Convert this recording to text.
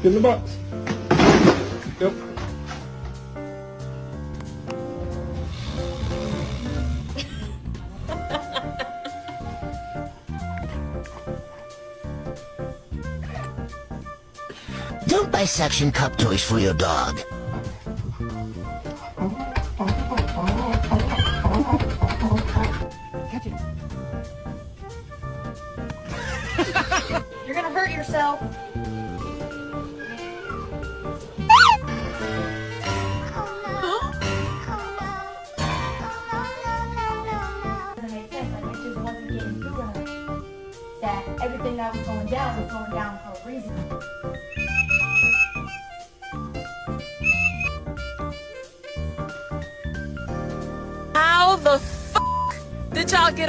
In the box. Yep. Don't buy suction cup toys for your dog. Catch it. You're gonna hurt yourself. Doesn't make sense. Like, it just wasn't getting through to her. That everything that was going down for a reason. How the f*** did y'all get